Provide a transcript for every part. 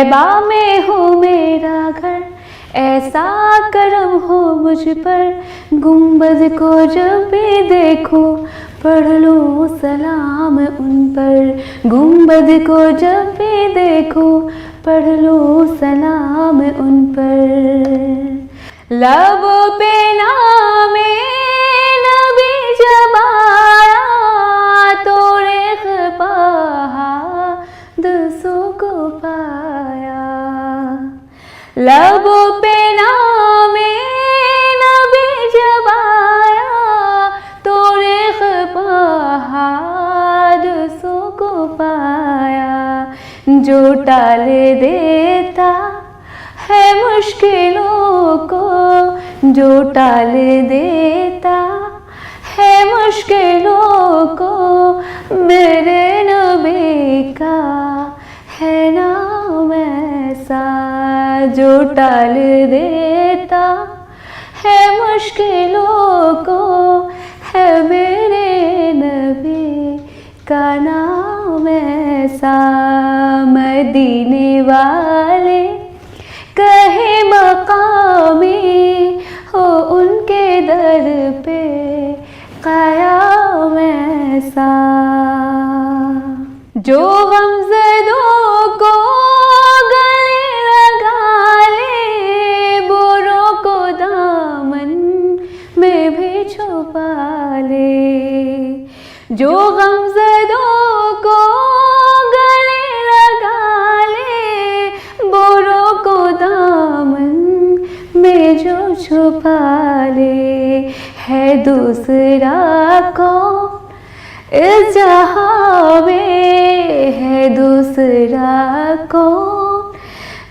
طیبہ میں ہو میرا گھر، ایسا کرم ہو مجھ پر، گنبد کو جب بھی دیکھو پڑھ لو سلام ان پر، گنبد کو جب بھی دیکھو پڑھ لو سلام ان پر۔ لبوں پہ نام نبی جب آیا تو ریخ حادثوں کو پایا، لبوں پہ نام نبی جب آیا تو ریخ حادثوں کو پایا، جو ٹال دیتا ہے مشکلوں کو، جو ٹال دیتا ہے مشکلوں کو، میرے نبی کا ہے نام ایسا، جو ٹال دیتا ہے مشکلوں کو، ہے میرے نبی کا نام ایسا۔ مدینے والے کہیں مقامی ہو ان کے در پہ قیام ایسا، جو غمزدوں کو گلے لگا لے، بروں کو دامن میں بھی چھپا لے، جو غمزدوں کو گلے لگا لے، بروں کو دامن میں جو چھپا لے، ہے دوسرا کون اس جہاں میں، ہے دوسرا کون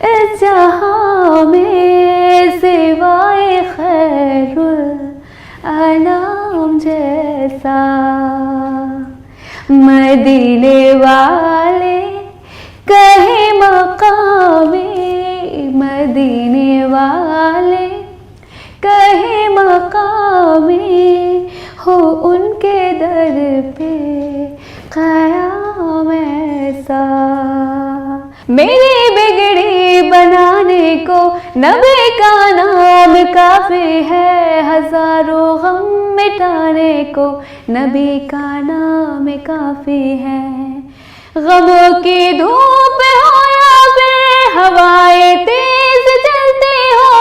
اس جہاں میں، سوائے خیر الانام جیسا۔ مدینے والے کہیں مقامی، مدینے والے کہیں مقامی ہو ان کے در پہ قیام ایسا۔ میری بگڑی بنانے کو نبی کا نام کافی ہے، ہزاروں غم مٹانے کو نبی کا نام کافی ہے، غموں کی دھوپ ہو یا پھر ہوائیں تیز چلتی ہو،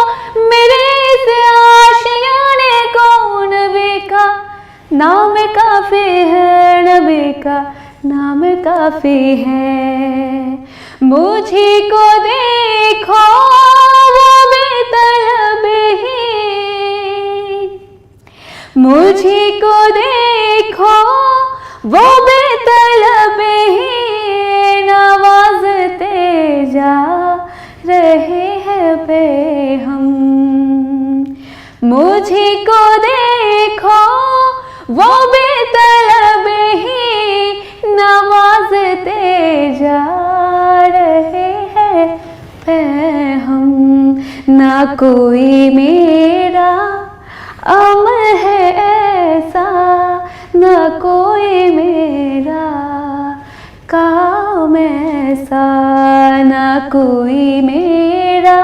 میرے اس آشیانے کو نبی کا نام کافی ہے، نبی کا نام کافی ہے۔ مجھے کو دیکھو وہ بے طلب ہی، مجھے کو دیکھو وہ بے طلب ہی، نوازتے جا رہے ہیں بے ہم، مجھے کو دیکھو وہ بے طلب ہی، نوازتے جا رہے ہیں بے ہم، نہ کوئی میرا عمل ہے ایسا، نہ کوئی میرا کام ایسا، نہ کوئی میرا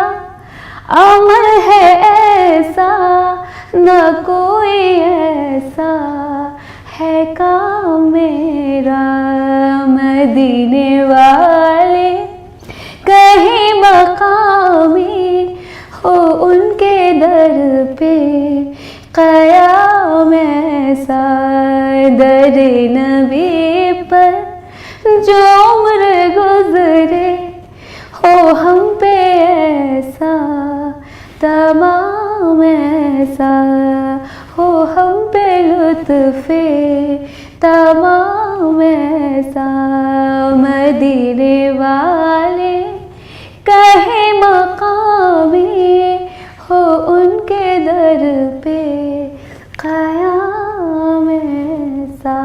عمل ہے ایسا، نہ کوئی ایسا ہے کام میرا۔ مدینے والے کہیں مقامی ہو ان کے در پہ قیام ایسا، در نبی پر جو عمر گزرے ہو ہم پہ ایسا تمام ایسا، ہو ہم پہ لطف تمام ایسا۔ مدینے والے کہیں مقامی ہو ان کے در پہ قیام ایسا۔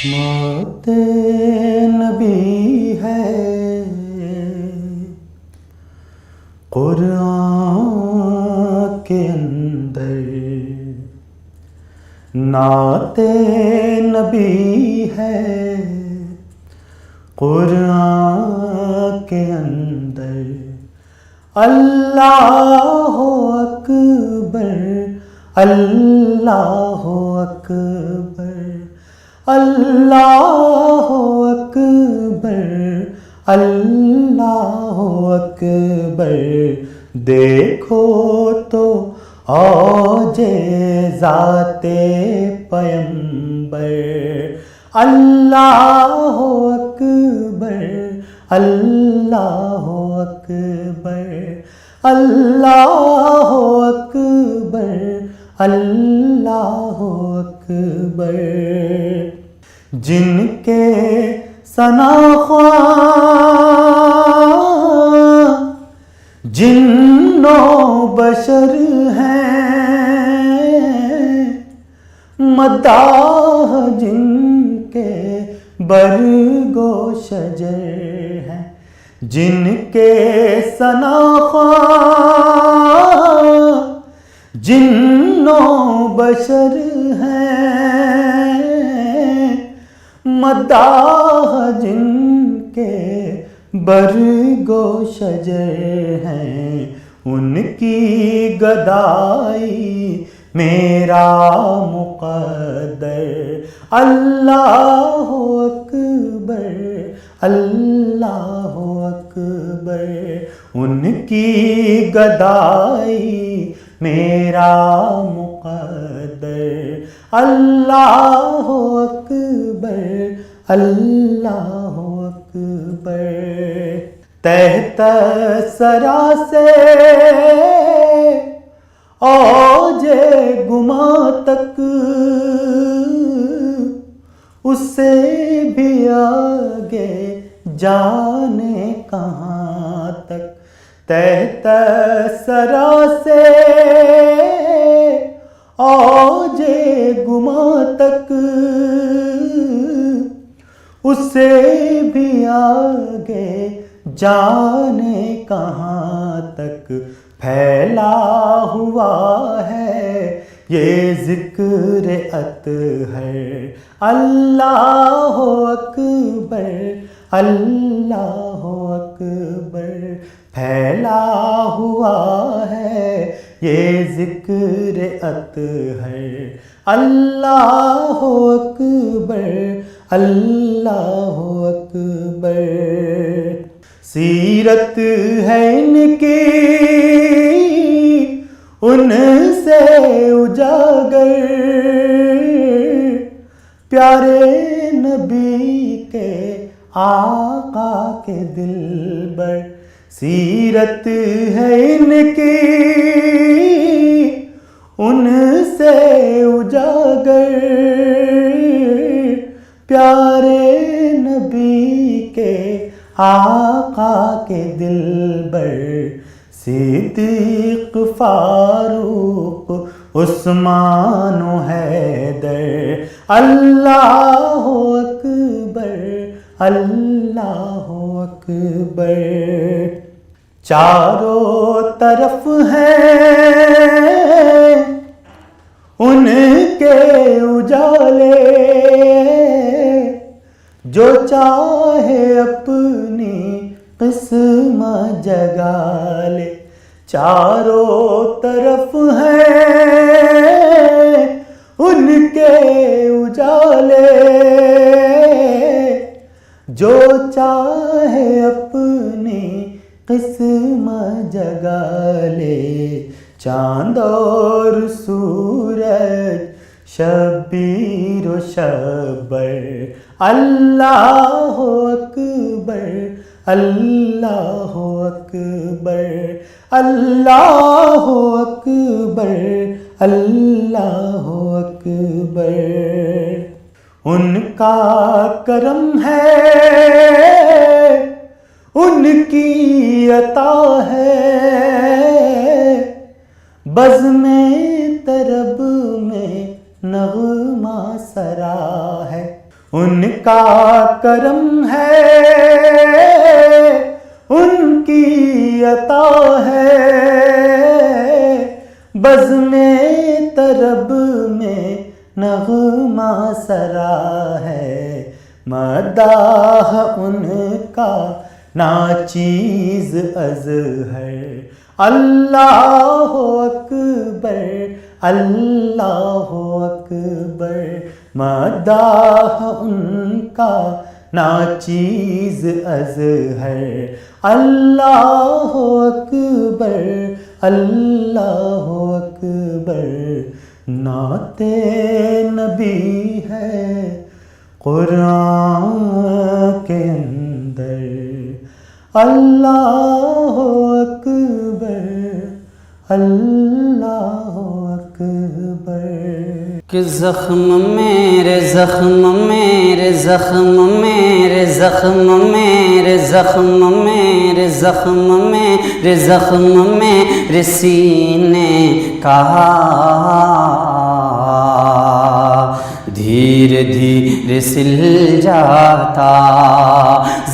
موت نبی ہے قرآن کے اندر، نعت نبی ہے قرآن کے اندر اللہ اکبر اللہ اکبر اللہ اکبر اللہ اکبر دیکھو تو اوج ذات پیمبر اللہ اکبر اللہ اکبر اللہ اکبر اللہ اکبر جن کے ثناخواں جن و بشر ہیں مداح جن کے برگ و شجر ہیں جن کے ثناخواں جن و بشر ہیں مداح جن کے برگ و شجر ہیں ان کی گدائی میرا مقدر اللہ اکبر اللہ اکبر ان کی گدائی میرا مقدر اللہ اکبر اللہ اکبر تحت سرا سے اوج گما تک اس سے بھی آگے جانے کہاں تک تحت سرا سے اوج گما تک اس سے بھی آگے جانے کہاں تک پھیلا ہوا ہے یہ ذکر اطہر اللہ اکبر اللہ اکبر پھیلا ہوا ہے یہ ذکر اطہر اللہ اکبر اللہ اکبر سیرت ہے ان کی ان سے اجاگر پیارے نبی کے آقا کے دلبر سیرت ہے ان کی ان سے اجاگر پیارے نبی کے آقا کے دلبر صدیق فاروق عثمان و حیدر اللہ اکبر اللہ اکبر چاروں طرف ہیں ان کے اجالے جو چاہے اپنی قسم جگا لے چاروں طرف ہیں ان کے اجالے جو چاہے اپنی قسم جگا لے چاند اور سورج شبیر و شبر اللہ اکبر اللہ اکبر اللہ اکبر اللہ اکبر ان کا کرم ہے ان کی عطا ہے بزم طرب میں نغمہ سرا ہے ان کا کرم ہے ان کی عطا ہے بزم طرب میں نغمہ سرا ہے مداح ان کا ناچیز اظہر اللہ اکبر اللہ اکبر مداح ان کا ناچیز اظہر اللہ اکبر اللہ اکبر نعت نبی ہے قرآن کے اندر اللہ اکبر اللہ اکبر کہ زخم میرے زخم میرے زخم میرے زخم میرے زخم میرے زخم میرے زخم میرے سینے کا دھیرے دھیرے سل جاتا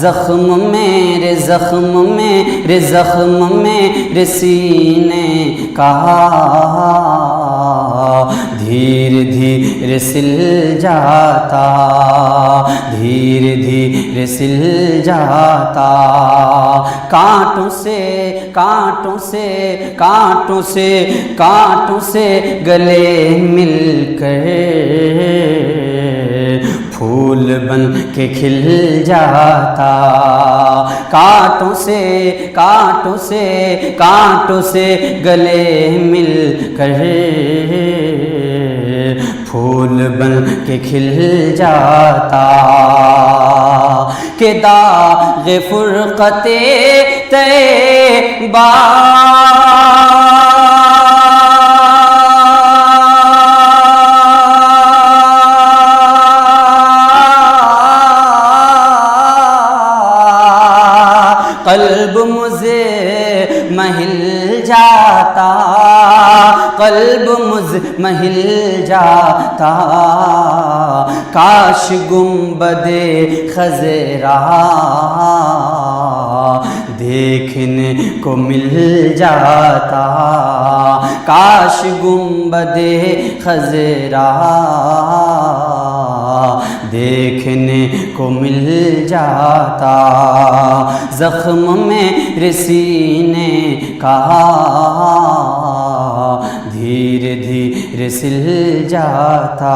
زخم میرے زخم میرے زخم میرے سینے کا دھیرے دھیرے سل جاتا دھیرے دھیرے سل جاتا کانٹوں سے کانٹوں سے کانٹوں سے کانٹوں سے گلے مل کر پھول بن کے کھل جاتا کانٹوں سے کانٹوں سے کانٹوں سے گلے مل کر پھول بن کے کھل جاتا کہ داغ فرقت طیبہ قلب مجھے محل جاتا قلب مجھ محل جاتا کاش گنبد خضرا دیکھنے کو مل جاتا کاش گنبد خضرا دیکھنے کو مل جاتا زخم میرے سینے کا دھیرے دھیرے سل جاتا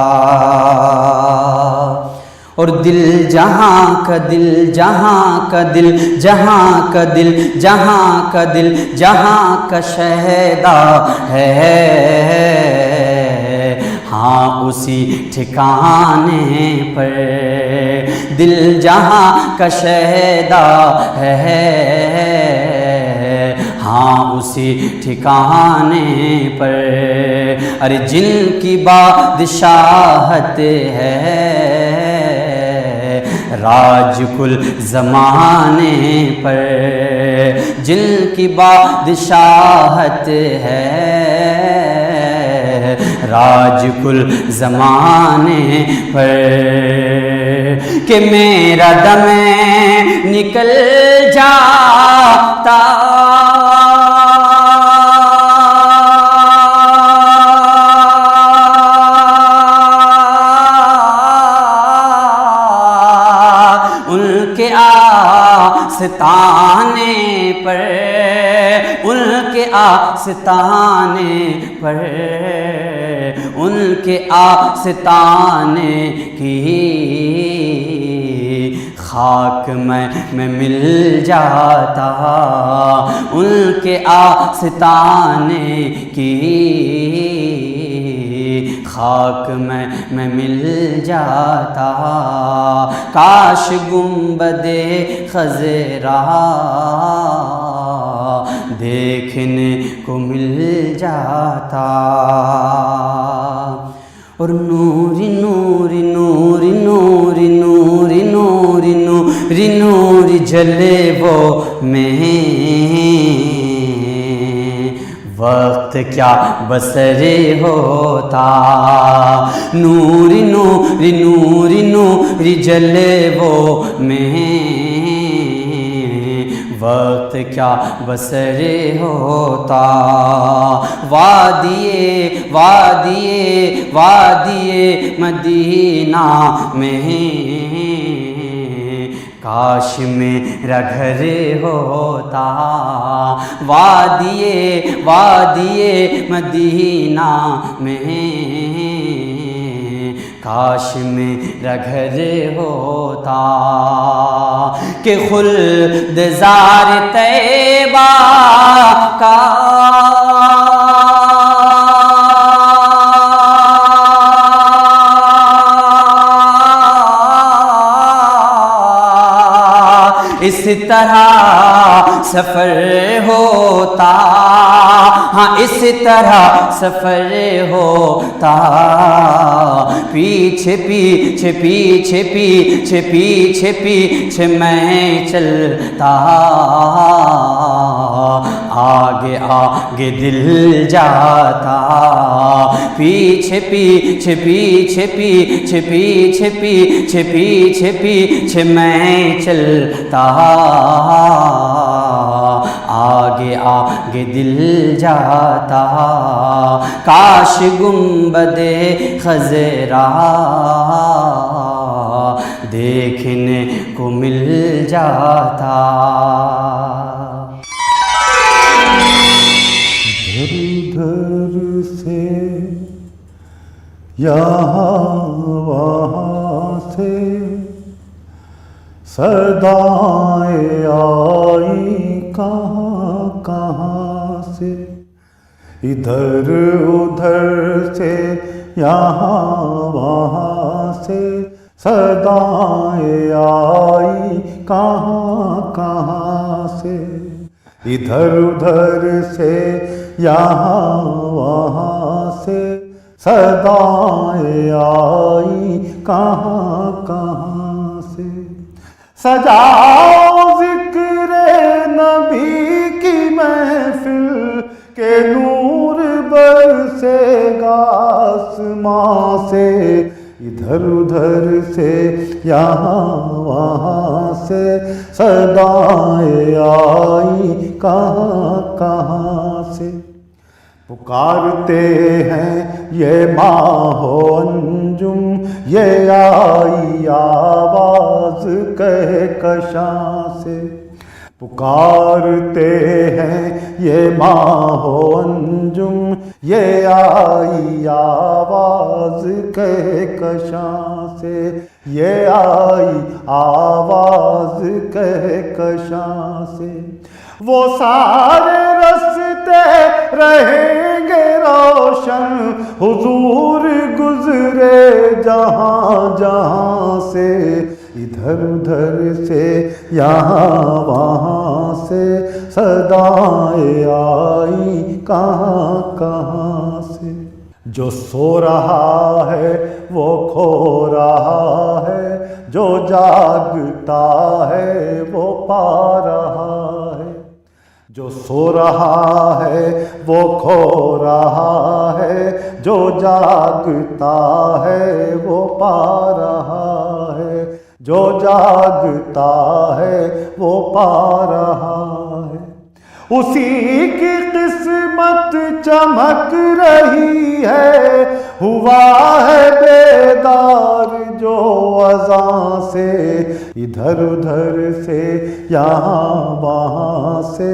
اور دل جہاں کا دل جہاں کا دل جہاں کا دل جہاں کا دل جہاں کا شہدا ہے ہاں اسی ٹھکانے پر دل جہاں کا شہدا ہے ہاں اسی ٹھکانے پر ارے جن کی بادشاہت ہے راج کل زمانے پر جن کی بادشاہت ہے راج کل زمانے پر کہ میرا دم نکل جاتا ان کے آستانے پر ان کے آستانے پر ان کے آستانے کی خاک میں مل جاتا ان کے آستانے کی خاک میں مل جاتا کاش گنبد خضرا دیکھنے کو مل جاتا اور نوری نوری نوری نوری نوری نوری نوری نوری جلے وہ میں وقت کیا بسرے ہوتا نوری نوری نوری نوری جلے وہ میں وقت کیا بسرے ہوتا وادیے وادیے وادیے مدینہ میں کاش میرا گھر ہوتا وادیے مدینہ میں، کاش میرا گھر ہوتا کہ خلد زار طیبہ کا اس طرح سفر ہوتا، ہاں اس طرح سفر ہوتا، پیچھے پیچھے پیچھے پیچھے پیچھے پیچھے میں چلتا، آگے آگے دل جاتا، پیچھے پیچھے پیچھے پیچھے پیچھے پیچھے پیچھے پیچھے میں چلتا، آگے آگے دل جاتا، کاش گنبد خضرا دیکھنے کو مل جاتا۔ ادھر سے یہاں وہاں سے صدائیں آئی کہاں کہاں سے، ادھر ادھر سے یہاں وہاں سے صدائیں آئی کہاں کہاں سے، ادھر ادھر سے یہاں وہاں سے صدائیں آئی کہاں کہاں سے، سجاؤ ذکر نبی کی محفل کہ نور برسے گا آسماں سے، ادھر ادھر سے یہاں وہاں سے صدائیں آئی کہاں کہاں سے، پکارتے ہیں یہ ماہ و انجم، یہ آئی آواز کہکشاں سے، پکارتے ہیں یہ ماہ و انجم، یہ آئی آواز کہکشاں سے، یہ آئی آواز کہکشاں سے، وہ سارے رستے رہیں گے روشن، حضور گزرے جہاں جہاں سے، ادھر ادھر سے یہاں وہاں سے صدائیں آئی کہاں کہاں سے، جو سو رہا ہے وہ کھو رہا ہے، جو جاگتا ہے وہ پا رہا ہے، جو سو رہا ہے وہ کھو رہا ہے، جو جاگتا ہے وہ پا رہا ہے، جو جاگتا ہے وہ پا رہا ہے، اسی کی قسمت چمک رہی ہے، ہوا ہے بیدار جو اذاں سے، ادھر ادھر سے یہاں وہاں سے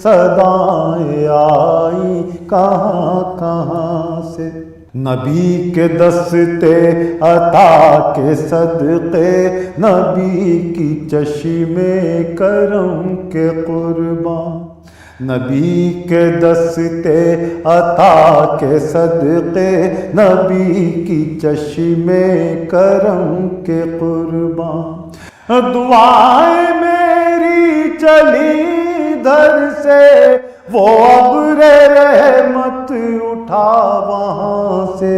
صدائیں آئی کہاں کہاں سے، نبی کے دستے عطا کے صدقے، نبی کی چشمے کرم کے قربان، نبی کے دستے عطا کے صدقے، نبی کی چشمے کرم کے قربان، دعائیں میری چلی ادھر سے، وہ ابر رحمت اٹھا وہاں سے،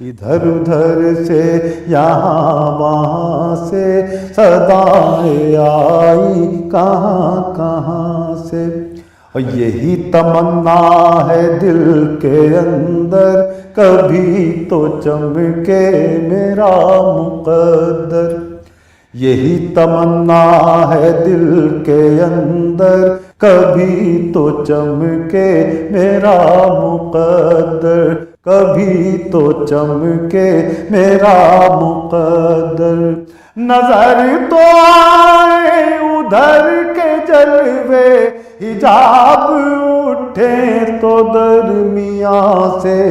ادھر ادھر سے یہاں وہاں سے صدائیں آئی کہاں کہاں سے، اور یہی تمنا ہے دل کے اندر، کبھی تو چمکے میرا مقدر، یہی تمنا ہے دل کے اندر، کبھی تو چمکے میرا مقدر، کبھی تو چمکے میرا مقدر، نظر تو آئے ادھر کے جلوے حجاب اٹھے تو درمیان سے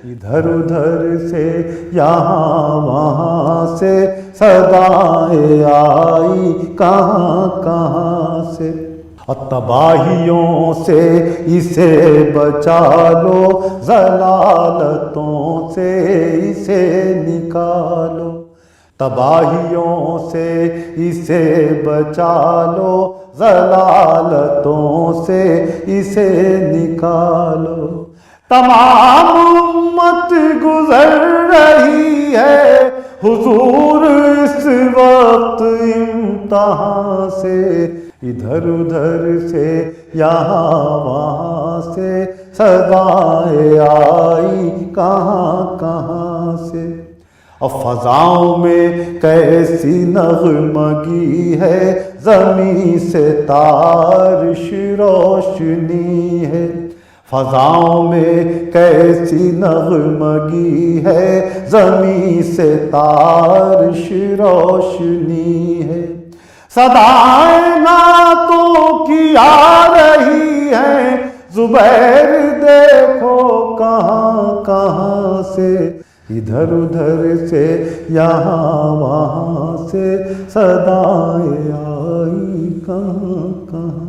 ادھر ادھر سے یہاں وہاں سے صدائیں آئی کہاں کہاں سے اور تباہیوں سے اسے بچا لو ضلالتوں سے اسے نکالو تباہیوں سے اسے بچا لو ضلالتوں سے اسے نکالو تمام امت گزر رہی ہے حضور اس وقت امتحان سے ادھر ادھر سے یہاں وہاں سے صدائیں آئی کہاں کہاں سے اور فضاؤں میں کیسی نغمگی ہے زمین سے تارش روشنی ہے فضاؤں میں کیسی نغمگی ہے زمین سے تارش روشنی ہے صدائیں نعتوں کی آ رہی ہیں زبیر دیکھو کہاں کہاں سے ادھر ادھر سے یہاں وہاں سے صدائیں آئی کہاں کہاں